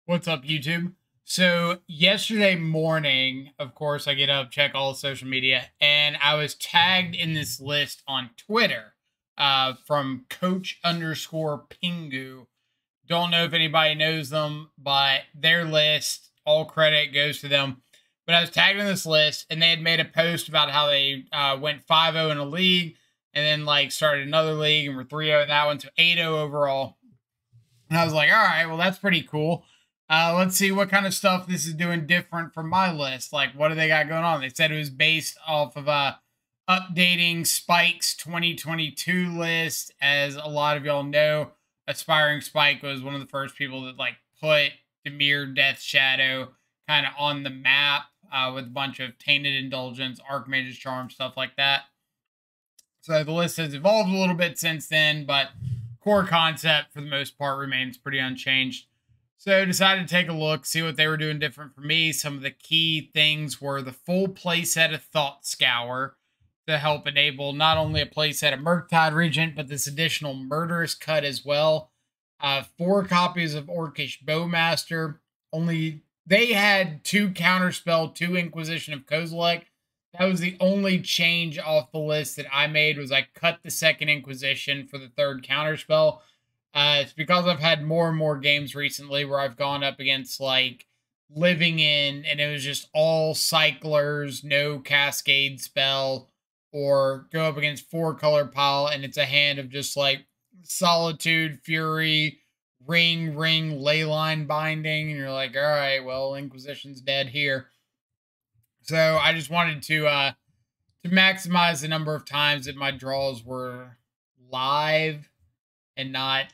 What's up, YouTube? So yesterday morning, of course, I get up, check all the social media, and I was tagged in this list on Twitter from Coach underscore Pingu. Don't know if anybody knows them, but their list, all credit goes to them. But I was tagged in this list, and they had made a post about how they went 5-0 in a league, and then like started another league, and were 3-0 in that one, so 8-0 overall. And I was like, all right, well, that's pretty cool. Let's see what kind of stuff this is doing different from my list. Like, what do they got going on? They said it was based off of updating Spike's 2022 list. As a lot of y'all know, Aspiring Spike was one of the first people that like put Dimir Death Shadow kind of on the map with a bunch of Tainted Indulgence, Archmage's Charm, stuff like that. So the list has evolved a little bit since then, but core concept for the most part remains pretty unchanged. So decided to take a look, see what they were doing different for me. Some of the key things were the full playset of Thought Scour to help enable not only a playset of Murktide Regent, but this additional Murderous Cut as well. 4 copies of Orcish Bowmaster. Only they had 2 Counterspell, 2 Inquisition of Kozilek. That was the only change off the list that I made, was I cut the 2nd Inquisition for the 3rd Counterspell. It's because I've had more and more games recently where I've gone up against like Living In, and it was just all cyclers, no cascade spell, or go up against 4-color pile, and it's a hand of just like Solitude, Fury, Ring, Leyline Binding, and you're like, all right, well, Inquisition's dead here. So I just wanted to maximize the number of times that my draws were live and not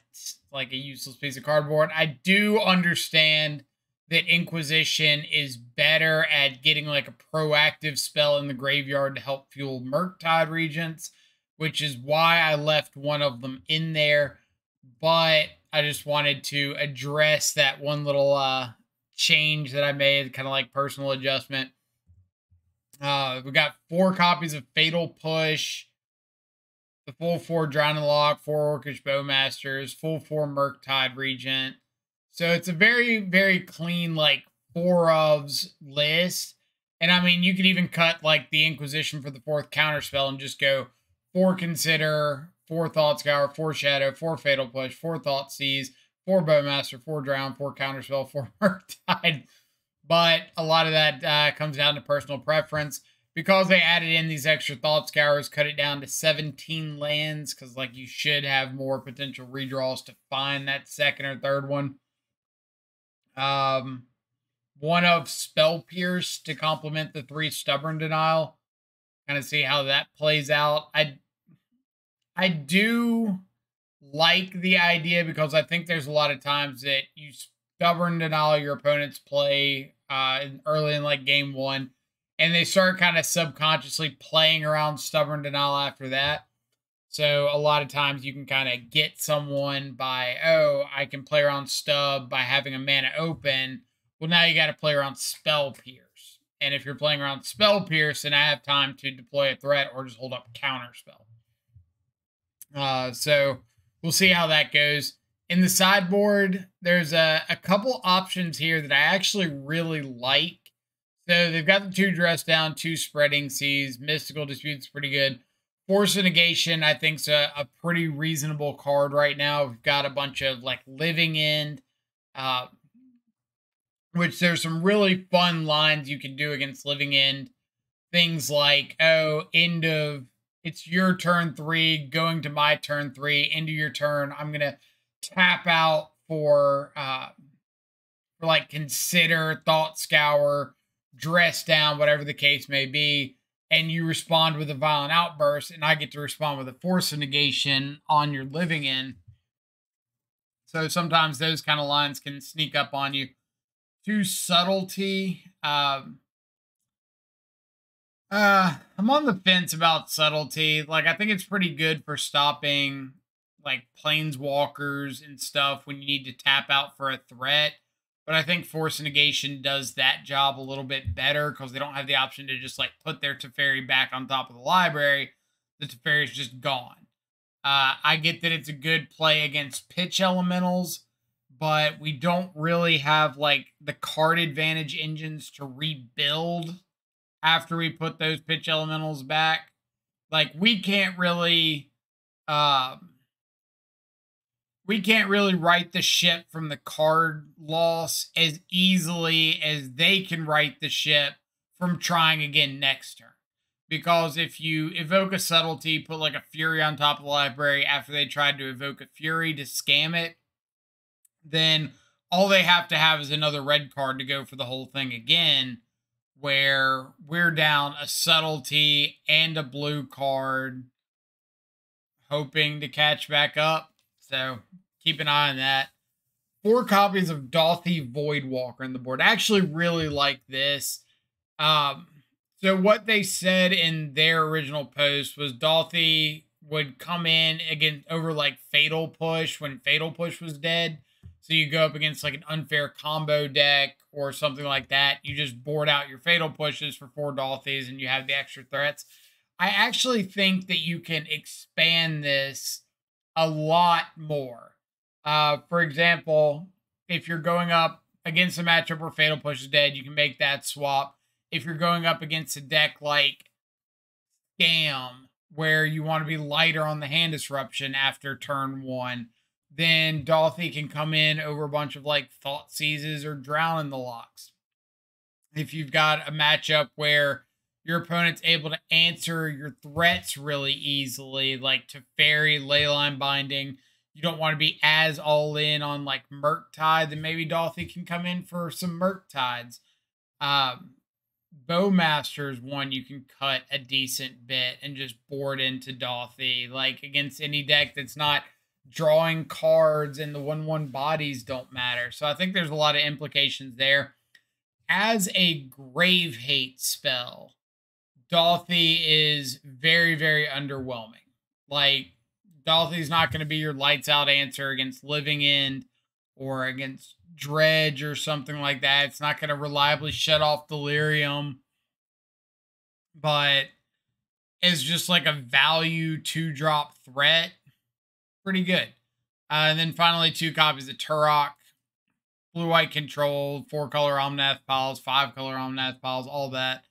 like a useless piece of cardboard. I do understand that Inquisition is better at getting like a proactive spell in the graveyard to help fuel Murktide Regents, which is why I left one of them in there. But I just wanted to address that one little change that I made, kind of like personal adjustment. We got 4 copies of Fatal Push, the full 4 Drowning Lock, 4 Orcish Bowmasters, full 4 Murktide Regent. So it's a very, very clean, like, 4 ofs list. And I mean, you could even cut, like, the Inquisition for the 4th Counterspell and just go 4 Consider, 4 Thought Scour, 4 Shadow, 4 Fatal Push, 4 Thought Seize, 4 Bowmaster, 4 Drown, 4 Counterspell, 4 Murktide. But a lot of that comes down to personal preference. Because they added in these extra Thought Scours, cut it down to 17 lands, because like you should have more potential redraws to find that 2nd or 3rd one. One of Spell Pierce to complement the 3 Stubborn Denial. Kind of see how that plays out. I do like the idea, because I think there's a lot of times that you Stubborn Denial your opponent's play early in like game 1. And they start kind of subconsciously playing around Stubborn Denial after that. So a lot of times you can kind of get someone by, oh, I can play around Stub by having a mana open. Well, now you got to play around Spell Pierce. And if you're playing around Spell Pierce, then I have time to deploy a threat or just hold up Counterspell. So we'll see how that goes. In the sideboard, there's a couple options here that I actually really like. So they've got the 2 Dress Down, 2 Spreading Seas. Mystical Dispute's pretty good. Force of Negation, I think, is a pretty reasonable card right now. We've got a bunch of like Living End, which there's some really fun lines you can do against Living End. Things like, oh, end of, it's your turn 3, going to my turn 3, end of your turn, I'm going to tap out for like Consider, Thought Scour, Dress Down, whatever the case may be, and you respond with a Violent Outburst, and I get to respond with a Force of Negation on your Living End. So sometimes those kind of lines can sneak up on you. 2 Subtlety. I'm on the fence about Subtlety. Like, I think it's pretty good for stopping like Planeswalkers and stuff when you need to tap out for a threat. But I think Force of Negation does that job a little bit better, because they don't have the option to just like put their Teferi back on top of the library. The Teferi is just gone. I get that it's a good play against pitch elementals, but we don't really have like the card advantage engines to rebuild after we put those pitch elementals back. Like we can't really right the ship from the card loss as easily as they can right the ship from trying again next turn. Because if you evoke a subtlety, put like a fury on top of the library after they tried to evoke a fury to scam it, then all they have to have is another red card to go for the whole thing again, where we're down a subtlety and a blue card, hoping to catch back up. So keep an eye on that. 4 copies of Dothy Voidwalker on the board. I actually really like this. So what they said in their original post was Dothy would come in again over like Fatal Push when Fatal Push was dead. So you go up against like an unfair combo deck or something like that. You just board out your Fatal Pushes for 4 Dothys and you have the extra threats. I actually think that you can expand this a lot more. For example, if you're going up against a matchup where Fatal Push is dead, you can make that swap. If you're going up against a deck like Scam, where you want to be lighter on the hand disruption after turn 1, then Dothy can come in over a bunch of like Thought Seizes or Drown in the Locks. If you've got a matchup where your opponent's able to answer your threats really easily, like Teferi, Leyline Binding, you don't want to be as all in on like Murktide, then maybe Dothy can come in for some Murktides. Bowmaster is one you can cut a decent bit and just board into Dothy, like against any deck that's not drawing cards and the 1/1 bodies don't matter. So I think there's a lot of implications there. As a Grave Hate spell, Dothy is very, very underwhelming. Like, Dothy's not going to be your lights out answer against Living End or against Dredge or something like that. It's not going to reliably shut off Delirium, but it's just like a value 2-drop threat. Pretty good. And then finally 2 copies of Turok. Blue-white control, 4-color Omnath Piles, 5-color Omnath Piles, all that.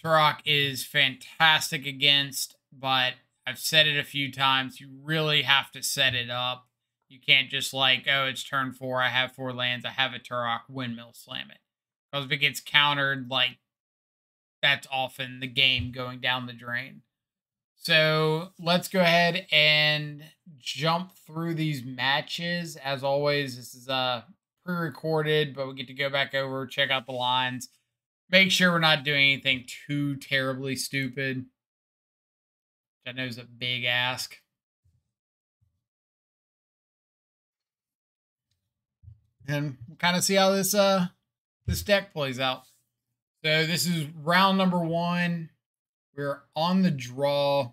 Turok is fantastic against, but I've said it a few times, you really have to set it up. You can't just like, oh, it's turn 4, I have 4 lands, I have a Turok, windmill slam it. Because if it gets countered, like, that's often the game going down the drain. So let's go ahead and jump through these matches. As always, this is pre-recorded, but we get to go back over, check out the lines. Make sure we're not doing anything too terribly stupid. Which I know is a big ask. And we'll kind of see how this deck plays out. So this is round number 1. We're on the draw.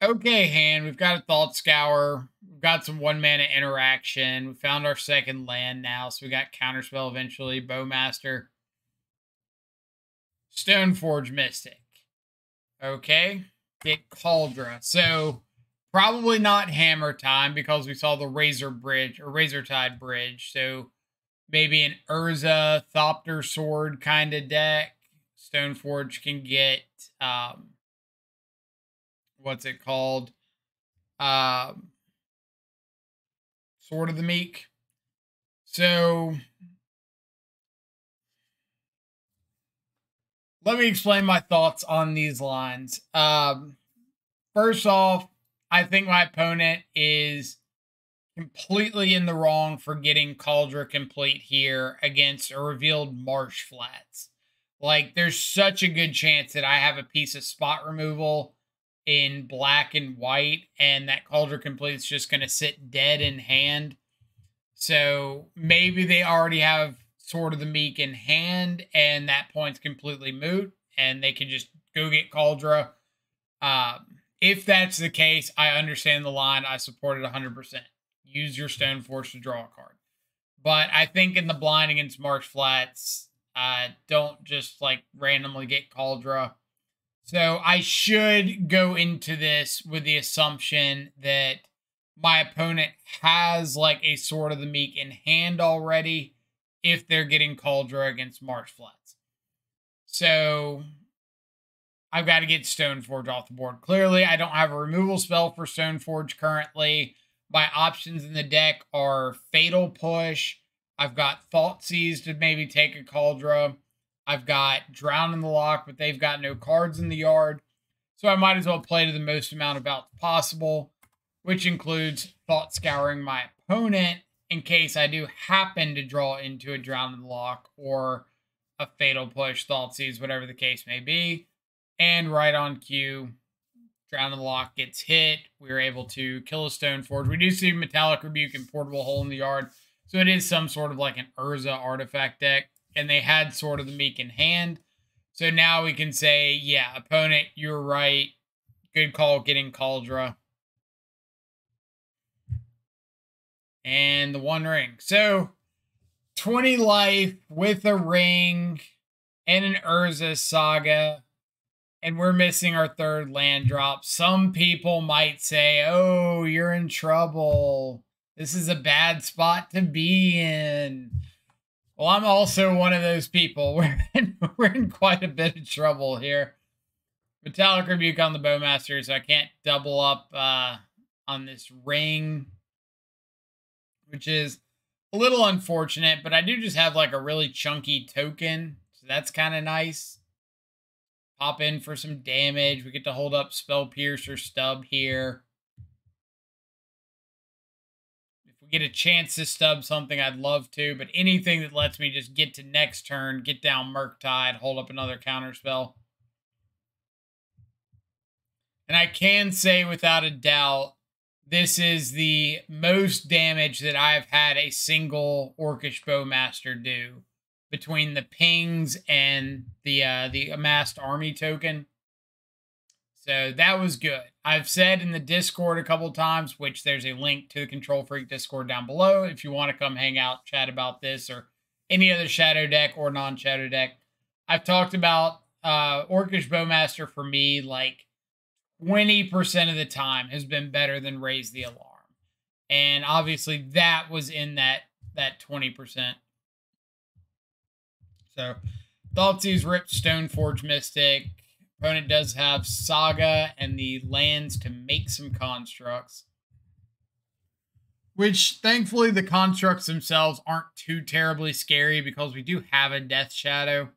Okay, hand. We've got a Thought Scour. We've got some 1-mana interaction. We found our second land now, so we got Counterspell eventually. Bowmaster. Stoneforge Mystic. Okay. Get Cauldra. So probably not Hammer time because we saw the Razortide Bridge. So maybe an Urza Thopter Sword kind of deck. Stoneforge can get what's it called? Sword of the Meek. So let me explain my thoughts on these lines. First off, I think my opponent is completely in the wrong for getting Cauldra Complete here against a revealed Marsh Flats. Like, there's such a good chance that I have a piece of spot removal in black and white, and that Cauldra Complete is just going to sit dead in hand. So maybe they already have Sword of the Meek in hand, and that point's completely moot, and they can just go get Cauldra. If that's the case, I understand the line. I support it 100%. Use your Stoneforge to draw a card. But I think in the blind against Marsh Flats, don't just like randomly get Cauldra. So I should go into this with the assumption that my opponent has like a Sword of the Meek in hand already if they're getting Cauldron against Marsh Flats. So I've got to get Stoneforge off the board. Clearly, I don't have a removal spell for Stoneforge currently. My options in the deck are Fatal Push. I've got Thoughtseize to maybe take a Cauldron. I've got Drown in the Lock, but they've got no cards in the yard. So I might as well play to the most amount of outs possible, which includes Thought Scouring my opponent in case I do happen to draw into a Drown in the Lock or a Fatal Push, Thoughtseize, whatever the case may be. And right on cue, Drown in the Lock gets hit. We were able to kill a Stoneforge. We do see Metallic Rebuke and Portable Hole in the yard. So it is some sort of like an Urza artifact deck. And they had Sword of the Meek in hand. So now we can say, yeah, opponent, you're right. Good call getting Cauldron. And the One Ring. So 20 life with a ring and an Urza Saga. And we're missing our third land drop. Some people might say, oh, you're in trouble. This is a bad spot to be in. Well, I'm also one of those people. We're in quite a bit of trouble here. Metallic Rebuke on the Bowmaster, so I can't double up on this ring, which is a little unfortunate, but I do just have like a really chunky token, so that's kind of nice. Pop in for some damage. We get to hold up Spell Piercer Stub here. If we get a chance to stub something, I'd love to, but anything that lets me just get to next turn, get down Murktide, hold up another counterspell. And I can say without a doubt, this is the most damage that I've had a single Orcish Bowmaster do between the pings and the amassed army token. So that was good. I've said in the Discord a couple times, which there's a link to the Control Freak Discord down below if you want to come hang out, chat about this or any other Shadow deck or non-Shadow deck. I've talked about Orcish Bowmaster for me like 20% of the time has been better than Raise the Alarm. And obviously that was in that 20%. So Thoughtseize ripped Stoneforge Mystic. Opponent does have Saga and the lands to make some constructs. Which, thankfully, the constructs themselves aren't too terribly scary because we do have a Death Shadow.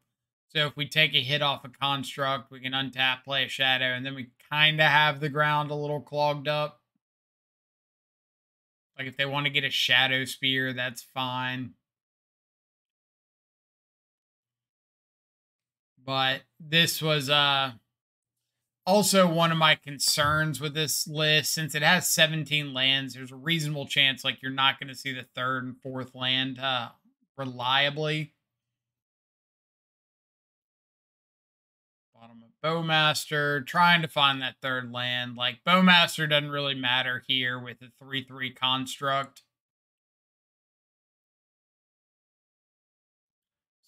So if we take a hit off a construct, we can untap, play a Shadow, and then we kind of have the ground a little clogged up. Like if they want to get a Shadow Spear, that's fine. But this was also one of my concerns with this list. Since it has 17 lands, there's a reasonable chance like you're not going to see the third and fourth land reliably. Bottom of Bowmaster, trying to find that third land. Like Bowmaster doesn't really matter here with the 3/3 construct.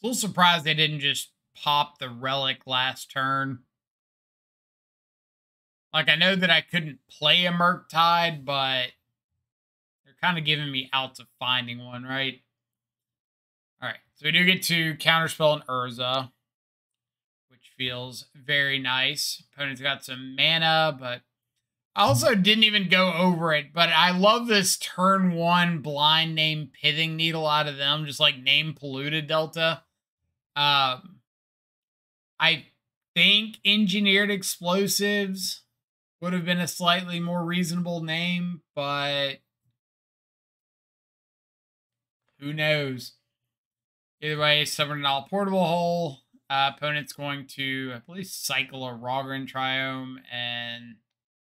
A little surprised they didn't just pop the relic last turn. Like, I know that I couldn't play a Murktide, but they're kind of giving me outs of finding one, right? All right, so we do get to counterspell an Urza, which feels very nice. Opponent's got some mana, but I also didn't even go over it, but I love this turn one blind name Pithing Needle out of them, just like name Polluted Delta. I think Engineered Explosives would have been a slightly more reasonable name, but who knows? Either way, Stubborn and All Portable Hole. Opponent's going to, I believe, cycle a Ragavan Triome, and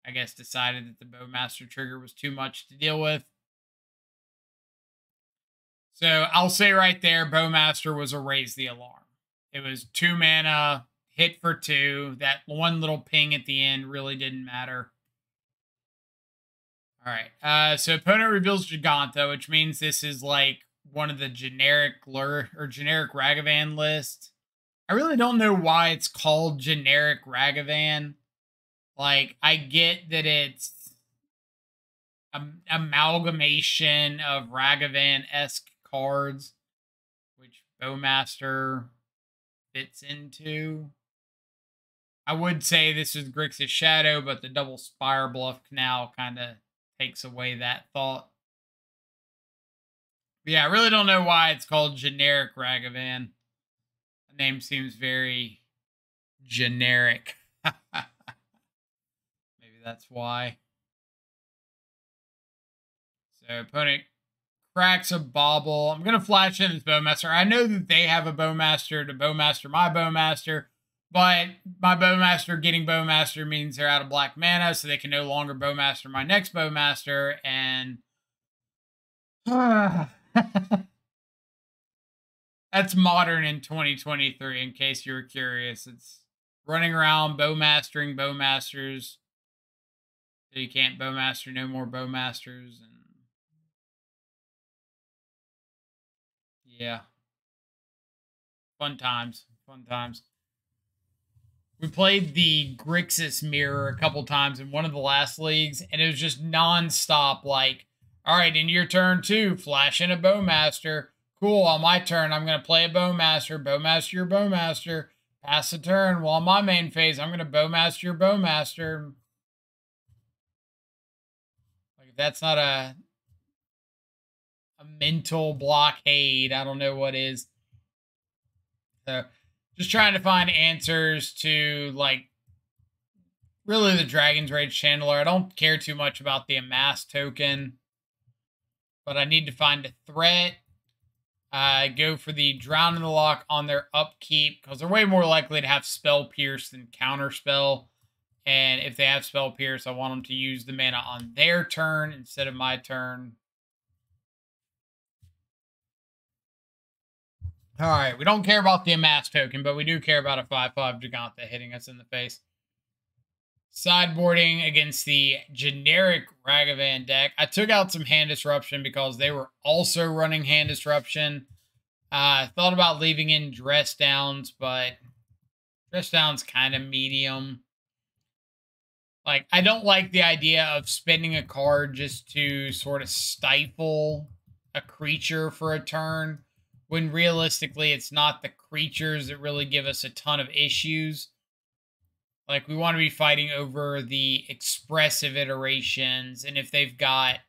I guess decided that the Bowmaster trigger was too much to deal with. So I'll say right there, Bowmaster was a Raise the Alarm. It was 2 mana, hit for 2. That one little ping at the end really didn't matter. All right. So opponent reveals Giganta, which means this is like one of the generic generic Ragavan lists. I really don't know why it's called generic Ragavan. Like, I get that it's amalgamation of Ragavan-esque cards, which Bowmaster fits into. I would say this is Grixis Shadow, but the double Spire Bluff Canal kind of takes away that thought. But yeah, I really don't know why it's called generic Ragavan. The name seems very generic. Maybe that's why. So opponent cracks a bauble. I'm going to flash in this Bowmaster. I know that they have a Bowmaster to Bowmaster my Bowmaster, but my Bowmaster getting Bowmaster means they're out of black mana, so they can no longer Bowmaster my next Bowmaster, and that's modern in 2023, in case you were curious. It's running around Bowmastering Bowmasters, so you can't Bowmaster no more Bowmasters, and yeah. Fun times. Fun times. We played the Grixis mirror a couple times in one of the last leagues, and it was just nonstop. Like, all right, in your turn two, flash in a Bowmaster. Cool, on my turn, I'm going to play a Bowmaster. Bowmaster your Bowmaster. Pass the turn. Well, on my main phase, I'm going to Bowmaster your Bowmaster. Like, if that's not a mental blockade, I don't know what is. So, just trying to find answers to, like, really the Dragon's Rage Channeler. I don't care too much about the Amass token, but I need to find a threat. Go for the Drown in the Lock on their upkeep, because they're way more likely to have Spell Pierce than Counter Spell. And if they have Spell Pierce, I want them to use the mana on their turn instead of my turn. All right, we don't care about the Amass token, but we do care about a 5/5 Giganta hitting us in the face. Sideboarding against the generic Ragavan deck. I took out some Hand Disruption because they were also running Hand Disruption. I thought about leaving in Dress Downs, but Dress Downs kind of medium. Like, I don't like the idea of spending a card just to sort of stifle a creature for a turn, when realistically it's not the creatures that really give us a ton of issues. Like, we want to be fighting over the expressive iterations, and if they've got,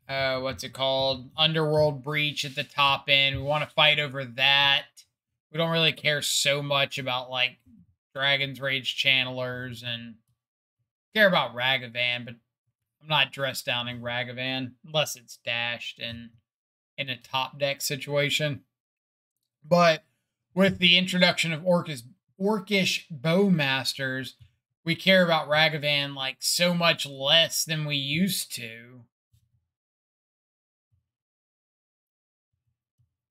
what's it called? Underworld Breach at the top end, we want to fight over that. We don't really care so much about, like, Dragon's Rage Channelers, and care about Ragavan, but I'm not dressed downing Ragavan unless it's dashed and in a top deck situation. But with the introduction of Orcish Bowmasters, we care about Ragavan like so much less than we used to.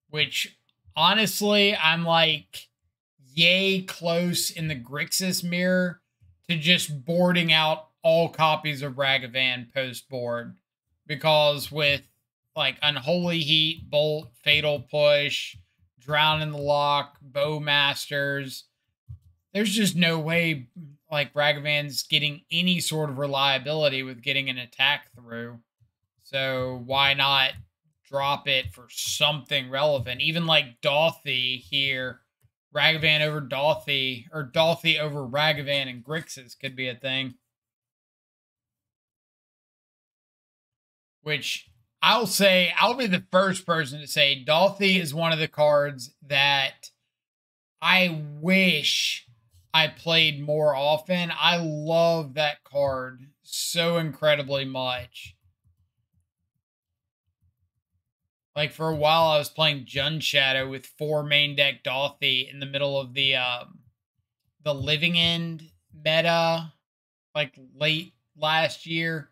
Which, honestly, I'm like yay close in the Grixis mirror to just boarding out all copies of Ragavan post-board. Because with like Unholy Heat, Bolt, Fatal Push, Drown in the Lock, Bowmasters, there's just no way like Ragavan's getting any sort of reliability with getting an attack through. So why not drop it for something relevant? Even like Dauthi here, Ragavan over Dauthi, or Dauthi over Ragavan and Grixis could be a thing. Which I'll say, I'll be the first person to say Dauthi is one of the cards that I wish I played more often. I love that card so incredibly much. Like, for a while, I was playing Jund Shadow with 4 main deck Dauthi in the middle of the Living End meta, like late last year,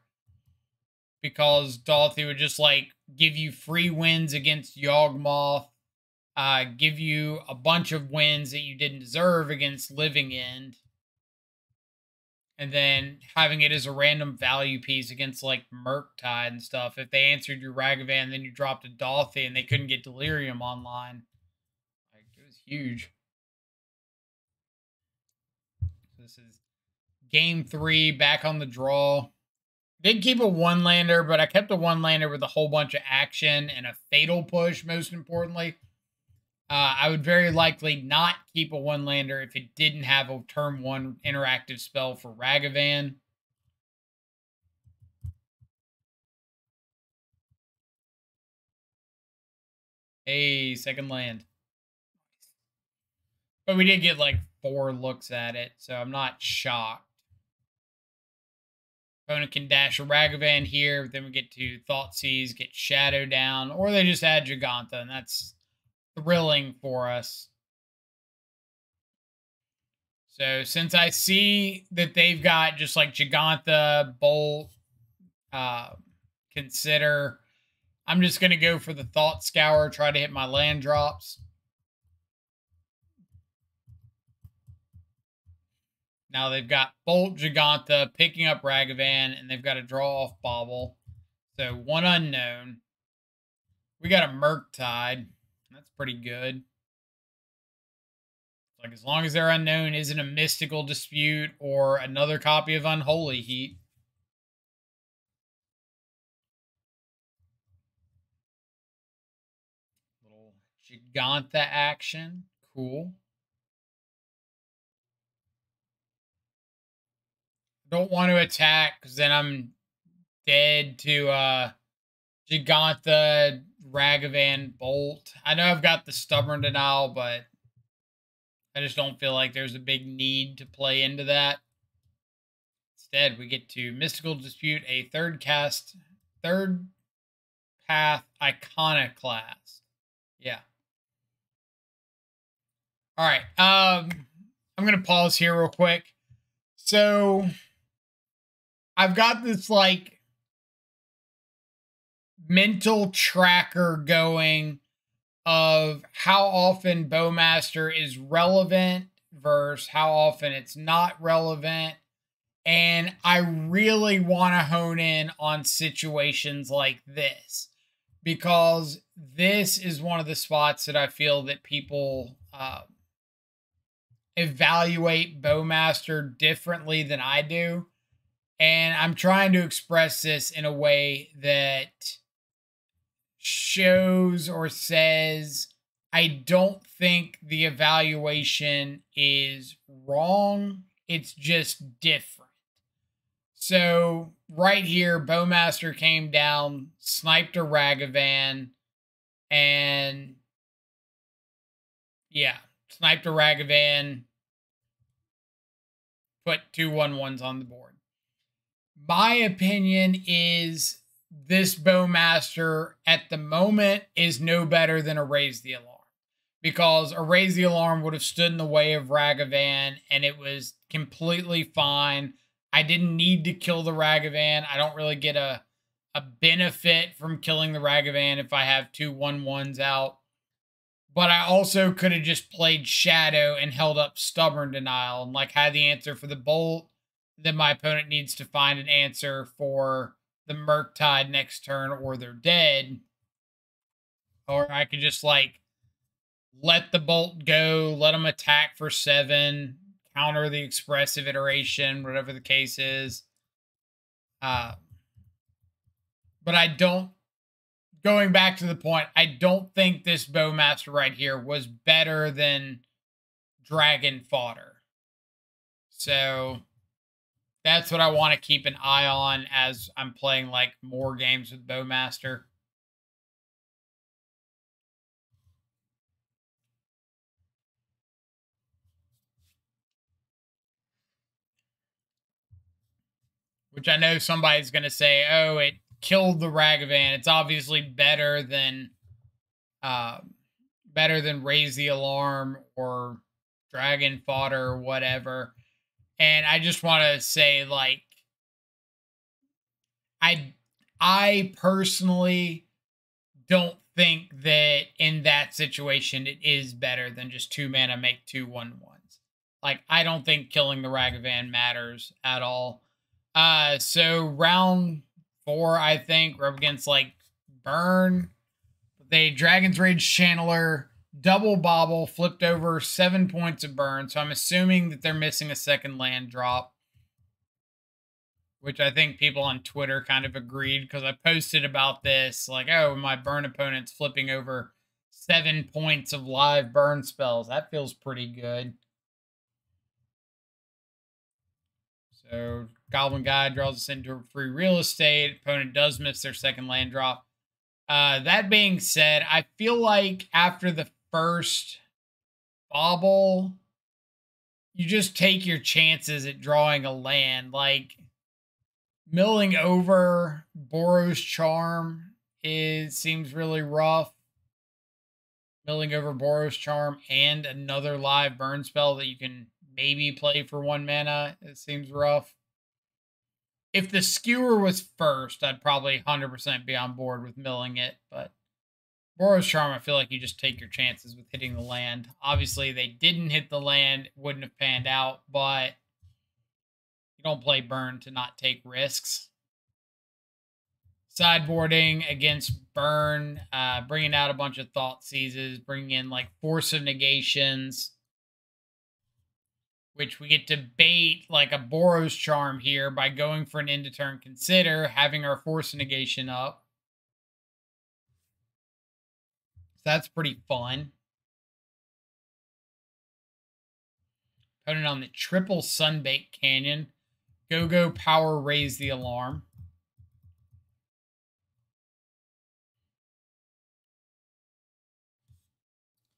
because Dauthi would just like give you free wins against Yawgmoth, give you a bunch of wins that you didn't deserve against Living End, and then having it as a random value piece against like Murktide and stuff. If they answered your Ragavan, then you dropped a Dauthi and they couldn't get Delirium online. Like, it was huge. So this is game 3, back on the draw. Did keep a one-lander, but I kept a one-lander with a whole bunch of action and a fatal push, most importantly. I would very likely not keep a one-lander if it didn't have a turn 1 interactive spell for Ragavan. Hey, second land. But we did get like 4 looks at it, so I'm not shocked. Opponent can dash a Ragavan here, then we get to Thoughtseize, get Shadow down, or they just add Giganta, and that's thrilling for us. So since I see that they've got just like Giganta, Bolt, Consider, I'm just going to go for the Thought Scour, try to hit my land drops. Now they've got Bolt, Giganta, picking up Ragavan, and they've got a draw off Bobble. So 1 unknown. We got a Murktide. That's pretty good. Like, as long as their unknown isn't a Mystical Dispute or another copy of Unholy Heat. Little Giganta action. Cool. Don't want to attack because then I'm dead to Giganta, Ragavan, Bolt. I know I've got the Stubborn Denial, but I just don't feel like there's a big need to play into that. Instead, we get to Mystical Dispute, a third path Iconoclast. Yeah. All right. I'm going to pause here real quick. So I've got this like mental tracker going of how often Bowmaster is relevant versus how often it's not relevant. And I really want to hone in on situations like this because this is one of the spots that I feel that people evaluate Bowmaster differently than I do. And I'm trying to express this in a way that shows or says I don't think the evaluation is wrong. It's just different. So right here, Bowmaster came down, sniped a Ragavan, and yeah, sniped a Ragavan, put 2 1/1s on the board. My opinion is this Bowmaster at the moment is no better than a Raise the Alarm. Because a Raise the Alarm would have stood in the way of Ragavan and it was completely fine. I didn't need to kill the Ragavan. I don't really get a benefit from killing the Ragavan if I have 2 1/1s out. But I also could have just played Shadow and held up Stubborn Denial and like had the answer for the Bolt. Then my opponent needs to find an answer for the Murktide next turn or they're dead. Or I could just like let the Bolt go, let them attack for 7, counter the Expressive Iteration, whatever the case is. But I don't, going back to the point, I don't think this Bowmaster right here was better than Dragon Fodder. So that's what I want to keep an eye on as I'm playing like more games with Bowmaster. Which I know somebody's going to say, oh, it killed the Ragavan. It's obviously better than Raise the Alarm or Dragon Fodder or whatever. And I just want to say, like, I personally don't think that in that situation it is better than just 2 mana make 2 1/1s. Like, I don't think killing the Ragavan matters at all. So round 4, I think, we're up against like Burn. They Dragon's Rage Channeler, double Bobble, flipped over 7 points of burn. So I'm assuming that they're missing a second land drop. which I think people on Twitter kind of agreed because I posted about this, like, oh, my burn opponent's flipping over 7 points of live burn spells. That feels pretty good. So Goblin Guide draws us into free real estate. Opponent does miss their second land drop. That being said, I feel like after the first bobble, you just take your chances at drawing a land. Like, milling over Boros Charm seems really rough. Milling over Boros Charm and another live burn spell that you can maybe play for 1 mana, it seems rough. If the skewer was first, I'd probably 100% be on board with milling it, but Boros Charm, I feel like you just take your chances with hitting the land. Obviously, they didn't hit the land, it wouldn't have panned out, but you don't play burn to not take risks. Sideboarding against burn, bringing out a bunch of Thought Seizes, bringing in like Force of Negations, which we get to bait like a Boros Charm here by going for an end of turn consider, having our Force of Negation up. So that's pretty fun. Opponent on the triple Sunbake Canyon. Go power, raise the alarm.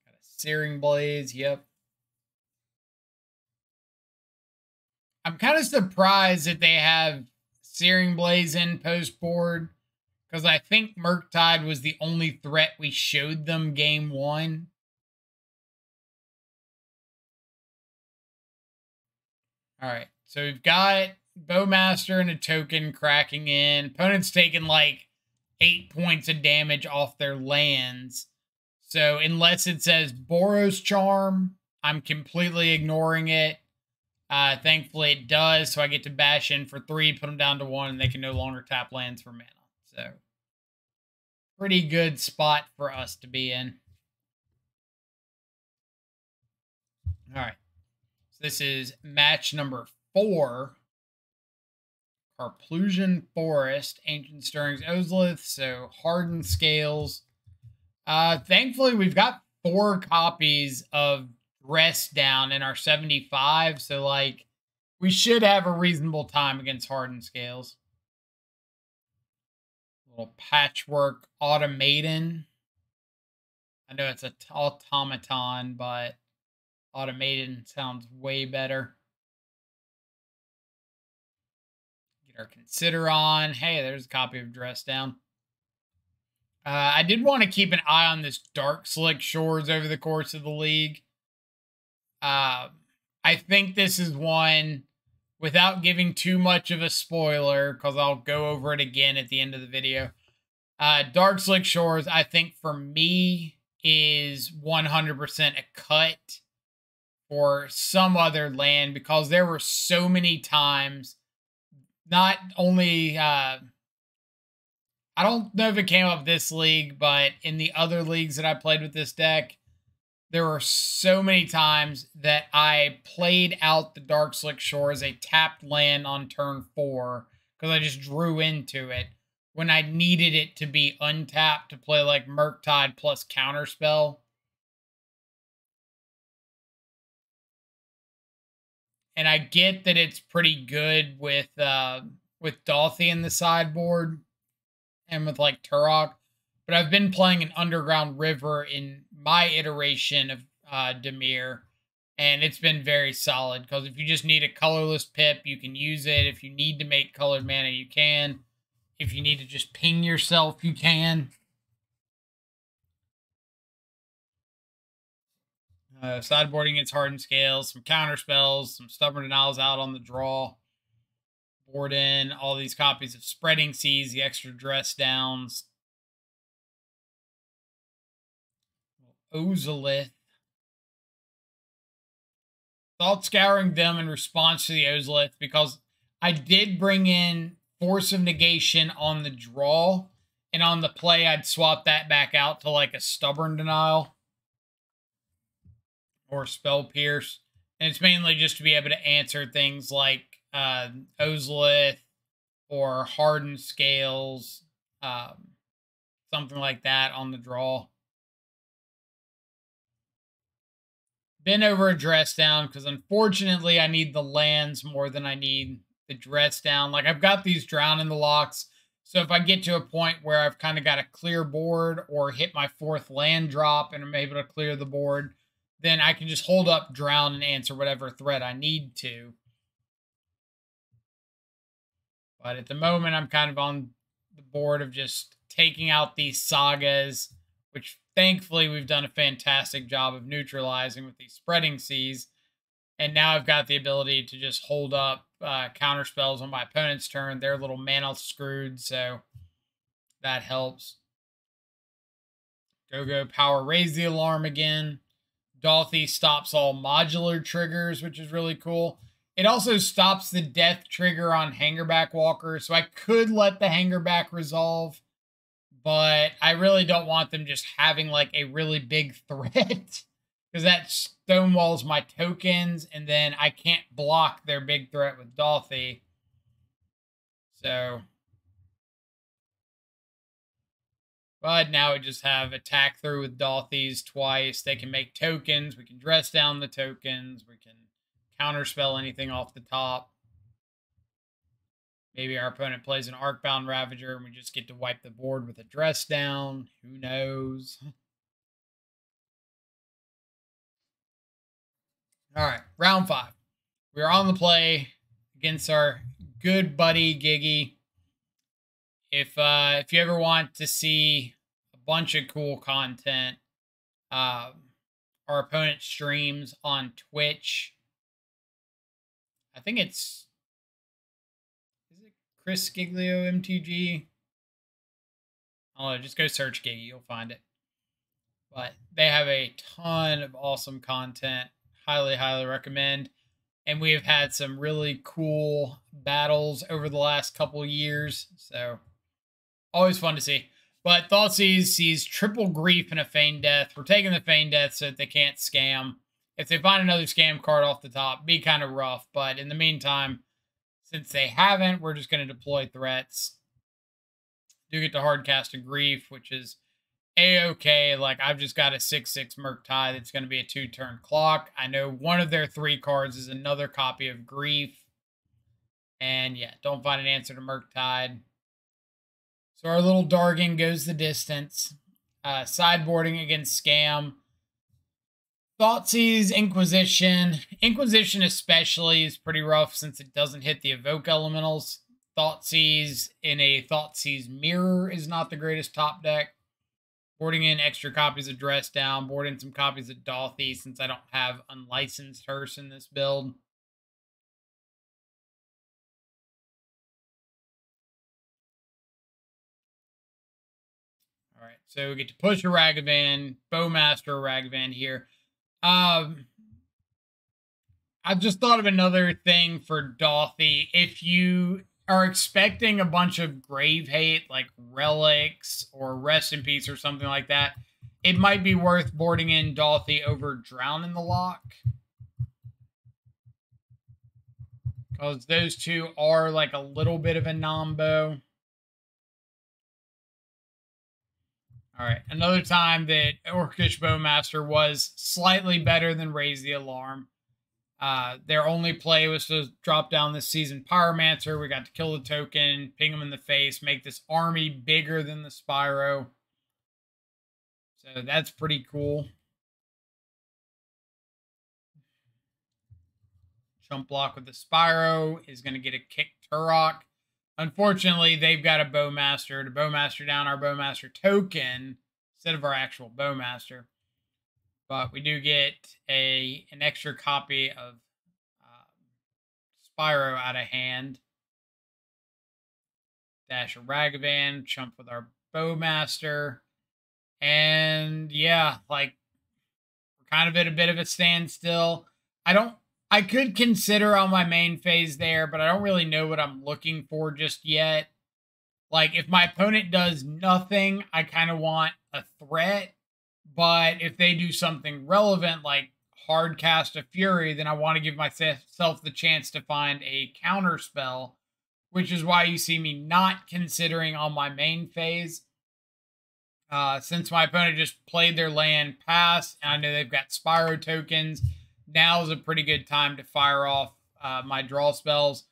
Got a Searing Blaze, yep. I'm kind of surprised that they have Searing Blaze in post board, because I think Murktide was the only threat we showed them game 1. All right, so we've got Bowmaster and a token cracking in. Opponent's taking like 8 points of damage off their lands. So unless it says Boros Charm, I'm completely ignoring it. Thankfully it does, so I get to bash in for 3, put them down to 1, and they can no longer tap lands for mana. So pretty good spot for us to be in. All right. So this is match number 4. Carplusian Forest, Ancient Stirrings Ozolith, so Hardened Scales. Thankfully, we've got 4 copies of Rest Down in our 75, so like we should have a reasonable time against Hardened Scales. Little Patchwork Automaton. I know it's a automaton, but Automaton sounds way better. Get our Consider on. Hey, there's a copy of Dress Down. I did want to keep an eye on this Dark Slick Shores over the course of the league. I think this is one, without giving too much of a spoiler, because I'll go over it again at the end of the video. Dark Slick Shores, I think for me, is 100% a cut for some other land, because there were so many times, not only... I don't know if it came up this league, but in the other leagues that I played with this deck, there were so many times that I played out the Dark Slick Shore as a tapped land on turn 4 because I just drew into it when I needed it to be untapped to play like Murktide plus Counterspell. And I get that it's pretty good with Dolphy in the sideboard and with like Turok, but I've been playing an Underground River in my iteration of Dimir, and it's been very solid, because if you just need a colorless pip, you can use it. If you need to make colored mana, you can. If you need to just ping yourself, you can. Sideboarding its Hardened Scales, some counter spells, some Stubborn Denials out on the draw. Board in all these copies of Spreading Seas, the extra Dress Downs. Ozolith. Thought scouring them in response to the Ozolith, because I did bring in Force of Negation on the draw, and on the play I'd swap that back out to like a Stubborn Denial or Spell Pierce. And it's mainly just to be able to answer things like Ozolith, or Hardened Scales, something like that on the draw. Been over a dress down because unfortunately I need the lands more than I need the dress down. Like I've got these drown in the locks. So if I get to a point where I've kind of got a clear board or hit my 4th land drop and I'm able to clear the board, then I can just hold up drown and answer whatever threat I need to. But at the moment, I'm kind of on the board of just taking out these sagas, which thankfully we've done a fantastic job of neutralizing with these spreading seas. And now I've got the ability to just hold up counter spells on my opponent's turn. They're a little mana screwed, so that helps. Go power, raise the alarm again. Dolthy stops all modular triggers, which is really cool. It also stops the death trigger on Hangerback Walker, so I could let the Hangerback resolve, but I really don't want them just having like a really big threat, because that stonewalls my tokens, and then I can't block their big threat with Dolthy. So, but now we just have attack through with Dolthys twice. They can make tokens. We can dress down the tokens. We can counterspell anything off the top. Maybe our opponent plays an Arcbound Ravager and we just get to wipe the board with a dress down. Who knows? All right, round 5. We're on the play against our good buddy Giggy. If you ever want to see a bunch of cool content, our opponent streams on Twitch. I think is it Chris Giglio MTG? Oh, just go search Giggy, you'll find it. But they have a ton of awesome content. Highly, highly recommend. And we have had some really cool battles over the last couple years. So, always fun to see. But Thoughtseize sees triple grief and a Feign Death. We're taking the Feign Death so that they can't scam. If they find another scam card off the top, be kind of rough. But in the meantime, since they haven't, we're just going to deploy threats. Do get to hardcast a grief, which is A-okay. Like, I've just got a 6/6 Murktide that's going to be a 2-turn clock. I know one of their 3 cards is another copy of grief. And yeah, don't find an answer to Murktide. So our little Dargan goes the distance. Sideboarding against Scam. Thoughtseize, Inquisition. Inquisition especially is pretty rough since it doesn't hit the Evoke Elementals. Thoughtseize in a Thoughtseize Mirror is not the greatest top deck. Boarding in extra copies of Dress Down. Boarding some copies of Dolthy since I don't have Unlicensed Hearse in this build. All right, so we get to push a Ragavan, Bowmaster Ragavan here. I just thought of another thing for Dolthy. If you are expecting a bunch of grave hate, like Relics or Rest in Peace or something like that, it might be worth boarding in Dolthy over Drown in the Lock. Because those two are like a little bit of a nombo. All right, another time that Orcish Bowmaster was slightly better than Raise the Alarm. Their only play was to drop down this season Pyromancer. We got to kill the token, ping him in the face, make this army bigger than the Spyro. So that's pretty cool. Chump block with the Spyro is going to get a kick Turok. Unfortunately, they've got a Bowmaster to Bowmaster down our Bowmaster token instead of our actual Bowmaster. But we do get an extra copy of Spyro out of hand. Dash a Ragavan, chump with our Bowmaster. And yeah, like, we're kind of at a bit of a standstill. I could consider on my main phase there, but I don't really know what I'm looking for just yet. Like, if my opponent does nothing, I kind of want a threat. But if they do something relevant, like hard cast a Fury, then I want to give myself the chance to find a counter spell. which is why you see me not considering on my main phase. Since my opponent just played their land pass, and I know they've got Spyro tokens, now is a pretty good time to fire off my draw spells.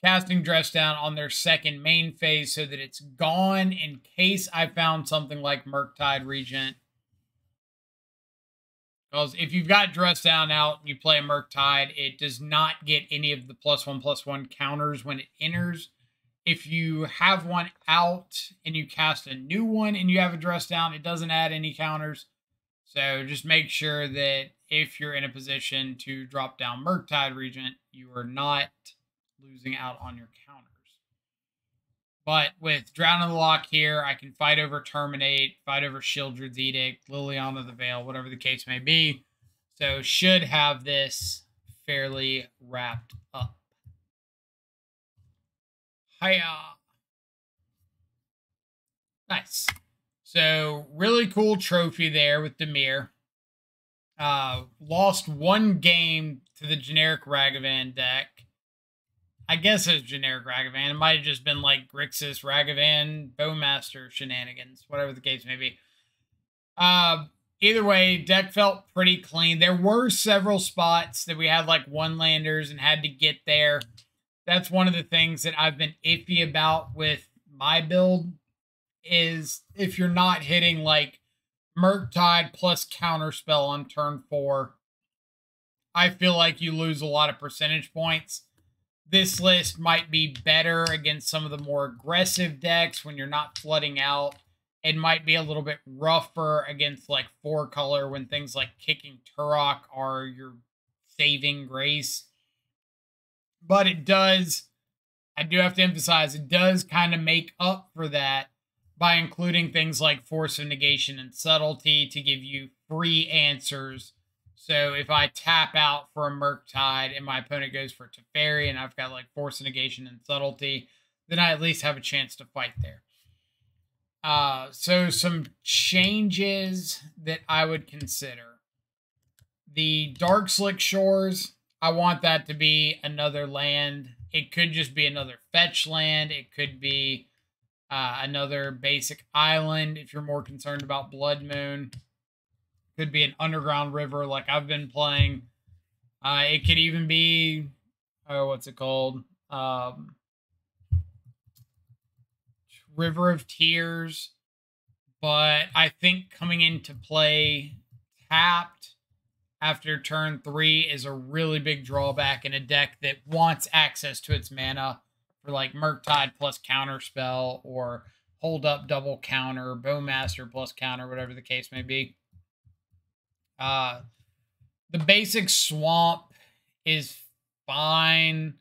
Casting Dress Down on their second main phase so that it's gone in case I found something like Murktide Regent. Because if you've got Dress Down out and you play a Murktide, it does not get any of the +1/+1 counters when it enters. If you have one out and you cast a new one and you have a Dress Down, it doesn't add any counters. So just make sure that if you're in a position to drop down Murktide Regent, you are not losing out on your counters. But with Drown in the Lock here, I can fight over Terminate, fight over Shieldred's Edict, Liliana the Veil, whatever the case may be. So should have this fairly wrapped up. Hiya. Nice. So really cool trophy there with Dimir. Lost one game to the generic Ragavan deck. I guess it's generic Ragavan. It might have just been like Grixis, Ragavan, Bowmaster shenanigans, whatever the case may be. Either way, deck felt pretty clean. There were several spots that we had like one-landers and had to get there. That's one of the things that I've been iffy about with my build is if you're not hitting like Murktide plus Counterspell on turn 4, I feel like you lose a lot of percentage points. This list might be better against some of the more aggressive decks when you're not flooding out. It might be a little bit rougher against like 4-color when things like Kicking Turok are your saving grace. But it does, I do have to emphasize, it does kind of make up for that by including things like Force of Negation and Subtlety to give you free answers. So if I tap out for a Murktide and my opponent goes for Teferi and I've got like Force of Negation and Subtlety, then I at least have a chance to fight there. So some changes that I would consider. The Dark Slick Shores, I want that to be another land. It could just be another fetch land. It could be another basic island if you're more concerned about Blood Moon. Could be an underground river like I've been playing. It could even be, what's it called? River of Tears. But I think coming into play tapped after turn 3 is a really big drawback in a deck that wants access to its mana for like Murktide plus Counterspell or Hold Up double counter, Bowmaster plus counter, whatever the case may be. The basic swamp is fine.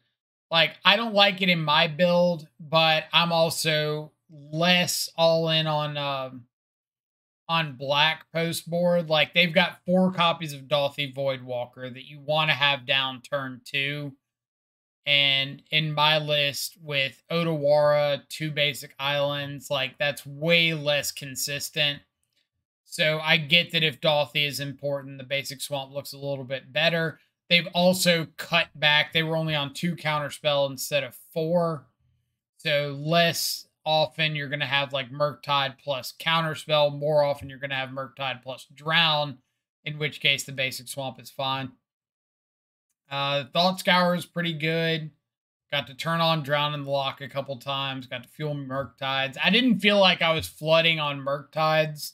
Like, I don't like it in my build, but I'm also less all in on black post board. Like, they've got 4 copies of Dauthi Voidwalker that you want to have down turn 2. And in my list with Otawara, 2 basic islands, like, that's way less consistent. So I get that if Dauthi is important, the basic swamp looks a little bit better. They've also cut back. They were only on 2 counterspell instead of 4. So less often you're going to have like Murktide plus Counterspell. More often you're going to have Murktide plus Drown, in which case the basic swamp is fine. Thought Scour is pretty good. Got to turn on Drown in the Lock a couple times. Got to fuel Murktides. I didn't feel like I was flooding on Murktides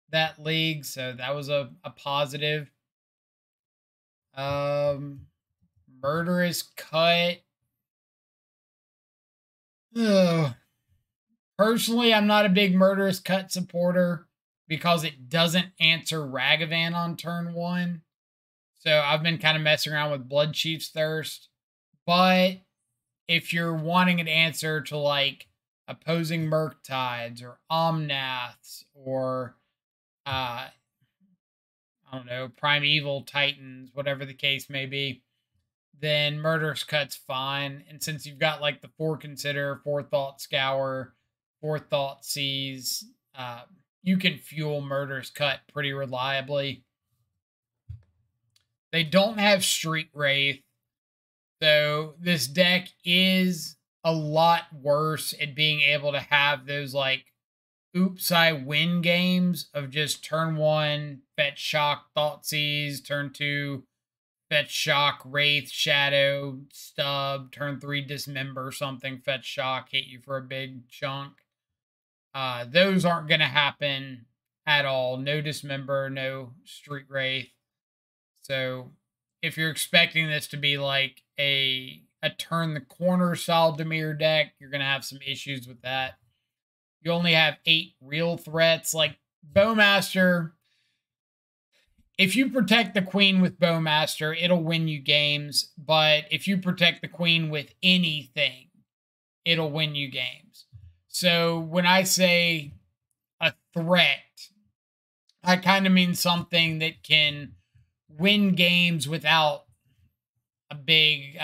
that league, so that was a positive. Murderous Cut. Ugh. Personally, I'm not a big Murderous Cut supporter because it doesn't answer Ragavan on turn 1. So I've been kind of messing around with Blood Chief's Thirst. But if you're wanting an answer to like opposing Murktides or Omnaths or I don't know, Primeval Titans, whatever the case may be, then Murderous Cut's fine. And since you've got like the 4 Consider, 4 Thought Scour, 4 Thought Seize, you can fuel Murderous Cut pretty reliably. They don't have Street Wraith, so this deck is a lot worse at being able to have those like oops I win games of just turn 1 fetch shock Thoughtseize, turn 2 fetch shock Wraith Shadow Stub, turn 3 dismember something, fetch shock, hit you for a big chunk. Those aren't going to happen at all. No dismember, no street wraith. So if you're expecting this to be like a turn the corner style Dimir deck, you're going to have some issues with that. You only have 8 real threats. Like Bowmaster, if you protect the queen with Bowmaster, it'll win you games. But if you protect the queen with anything, it'll win you games. So when I say a threat, I kind of mean something that can win games without a big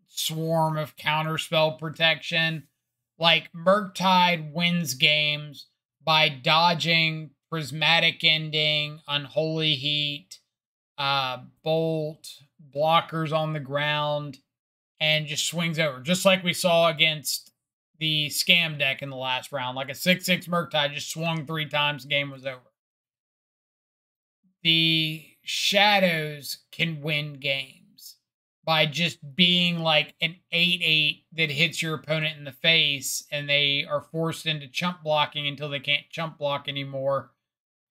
swarm of counterspell protection. Like Murktide wins games by dodging Prismatic Ending, Unholy Heat, Bolt, blockers on the ground, and just swings over. Just like we saw against the Scam deck in the last round. Like a 6/6 Murktide just swung 3 times, the game was over. The Shadows can win games by just being like an 8/8 that hits your opponent in the face, and they are forced into chump blocking until they can't chump block anymore,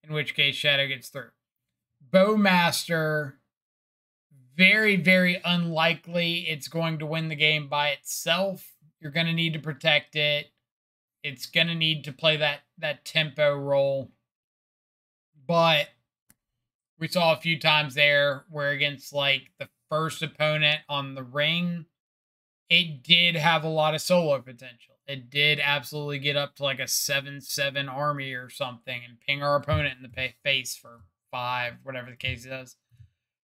in which case Shadow gets through. Bowmaster, very, very unlikely it's going to win the game by itself. You're going to need to protect it. It's going to need to play that tempo role. But we saw a few times there where against like the first opponent on the ring, it did have a lot of solo potential. It did absolutely get up to like a 7/7 army or something and ping our opponent in the face for 5, whatever the case is.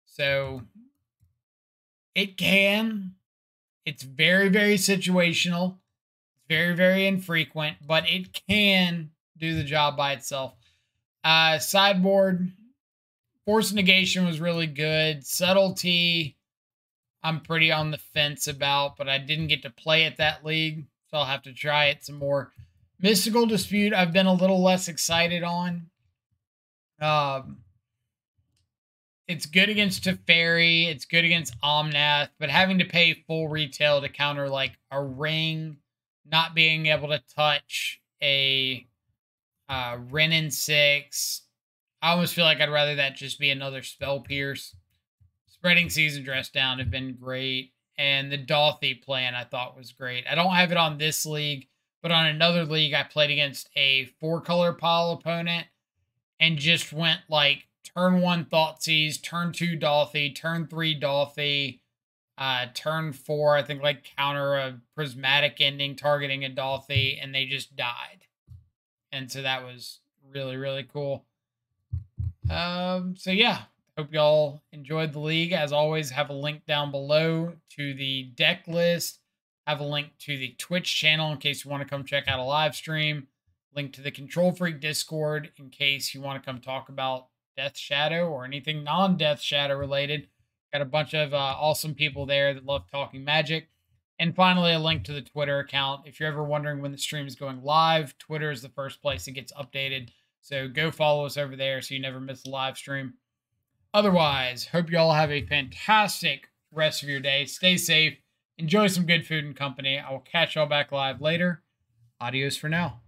So it can. It's very, very situational. It's very, very infrequent, but it can do the job by itself. Sideboard, Force Negation was really good. Subtlety, I'm pretty on the fence about, but I didn't get to play at that league, so I'll have to try it some more. Mystical Dispute, I've been a little less excited on. It's good against Teferi. It's good against Omnath, but having to pay full retail to counter like a ring, not being able to touch a Renin 6, I almost feel like I'd rather that just be another Spell Pierce. Spreading Season Dress down have been great, and the Dauthi plan I thought was great. I don't have it on this league, but on another league I played against a 4-color pile opponent and just went like turn 1 Thoughtseize, turn 2 Dauthi, turn 3 Dauthi, turn 4, I think like counter a Prismatic Ending targeting a Dauthi, and they just died. And so that was really, really cool. So yeah, hope y'all enjoyed the league. As always, have a link down below to the deck list. Have a link to the Twitch channel in case you want to come check out a live stream. Link to the Control Freak Discord in case you want to come talk about Death Shadow or anything non-Death Shadow related. Got a bunch of awesome people there that love talking Magic. And finally, a link to the Twitter account. If you're ever wondering when the stream is going live, Twitter is the first place it gets updated. So go follow us over there so you never miss a live stream. Otherwise, hope you all have a fantastic rest of your day. Stay safe. Enjoy some good food and company. I will catch y'all back live later. Adios for now.